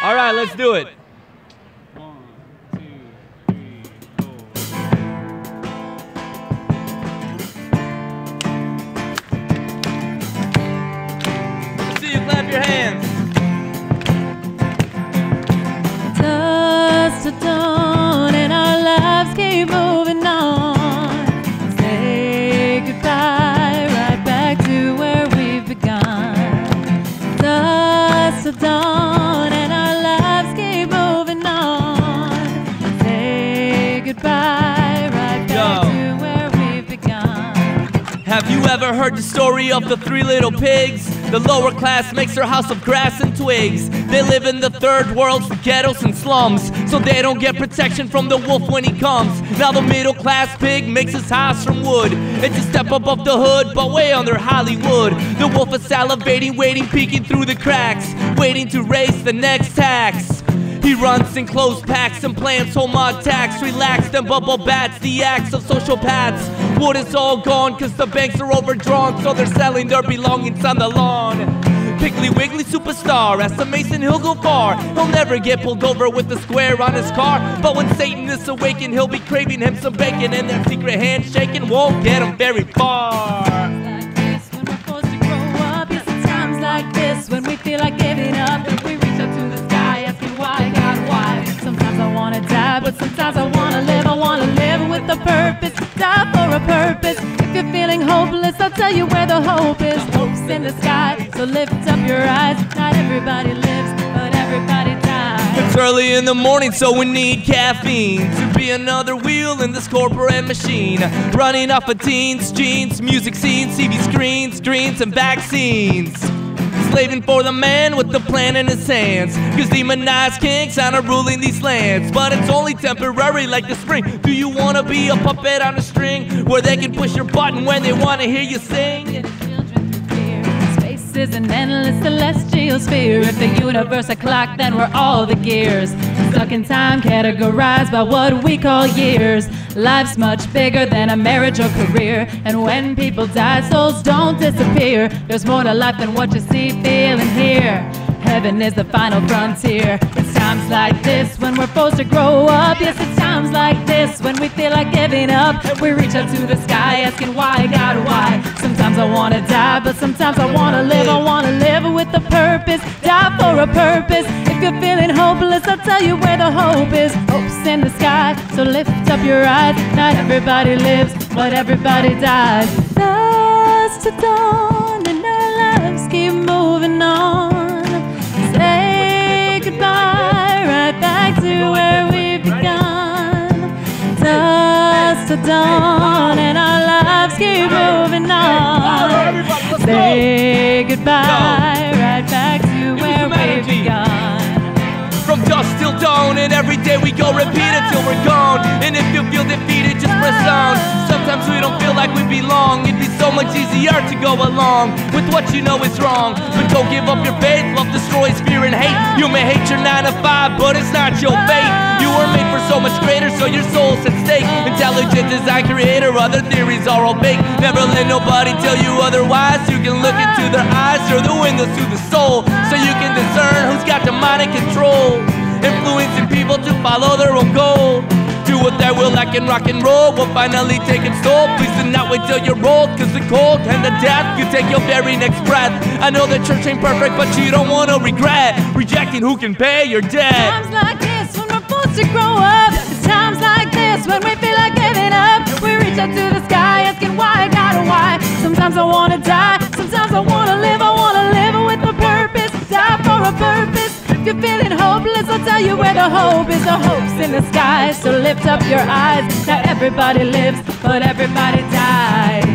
All right, let's do it. 1, 2, 3, 4. Let's see you clap your hands. Dusk to dawn and our lives keep moving on. Say goodbye, right back to where we've begun. Dusk to dawn and our lives keep moving on. Say goodbye, right back to where we've begun. Have you ever heard the story of the 3 little pigs? The lower class makes their house of grass and twigs. They live in the third world's ghettos and slums, so they don't get protection from the wolf when he comes. Now the middle class pig makes his house from wood. It's a step above the hood, but way under Hollywood. The wolf is salivating, waiting, peeking through the cracks, waiting to raise the next tax. He runs in close packs and plants home attacks. Relaxed and bubble bats, the acts of sociopaths. Wood is all gone cause the banks are overdrawn, so they're selling their belongings on the lawn. Piggly Wiggly superstar, ask the Mason he'll go far. He'll never get pulled over with a square on his car, but when Satan is awakened he'll be craving him some bacon, and that secret handshaking won't get him very far. Like this, when we feel like giving up, we reach up to the sky asking why, God, why? Sometimes I wanna die, but sometimes I wanna live. I wanna live with a purpose, die for a purpose. If you're feeling hopeless, I'll tell you where the hope is. Hope's in the sky, so lift up your eyes. Not everybody lives, but everybody dies. It's early in the morning, so we need caffeine to be another wheel in this corporate machine, running off of teens, jeans, music scenes, TV screens, dreams, and vaccines. Slaving for the man with the plan in his hands, cause demonized kings are ruling these lands. But it's only temporary like the spring. Do you wanna be a puppet on a string, where they can push your button when they wanna hear you sing? Space is an endless celestial sphere. If the universe a clock, then we're all the gears. Stuck in time, categorized by what we call years. Life's much bigger than a marriage or career, and when people die, souls don't disappear. There's more to life than what you see, feel, and hear. Heaven is the final frontier. It's times like this when we're forced to grow up. Yes, it's times like this when we feel like giving up. We reach up to the sky asking why, God, why? Sometimes I wanna die, but sometimes I wanna live. I wanna live with a purpose, die for a purpose. If you're feeling hopeless, I'll tell you where the hope is. Hope's in the sky, so lift up your eyes. Not everybody lives, but everybody dies. Dusk to dawn and our lives keep moving on. Say goodbye, right back to where we've begun. Dusk to dawn and our lives keep moving on. Say goodbye, right back to where we've begun. From dusk till dawn, and every day we go repeat until we're gone. And if you feel defeated, just press on. Sometimes we don't feel like we belong. It'd be so much easier to go along with what you know is wrong. But don't give up your faith, love destroys fear and hate. You may hate your 9 to 5, but it's not your fate. You were made for so much greater, so your soul's at stake. Intelligent design creator, other theories are opaque. Never let nobody tell you otherwise. You can look into their eyes, through the windows to the soul, so you can discern who's got the mind and control, influencing people to follow their own goal. Do what they will, like in rock and roll will finally take its toll. Please do not wait till you're old, cause the cold and the death you take your very next breath. I know that church ain't perfect, but you don't want to regret rejecting who can pay your debt. Times like this when we're forced to grow up. It's times like this when we feel like giving up. We reach up to the sky asking why, God, why? Sometimes I wanna die, sometimes I wanna live. I wanna live with a purpose, die for a purpose. If you're feeling hopeless, I'll tell you where the hope is. The hope's in the sky, so lift up your eyes. Not everybody lives, but everybody dies.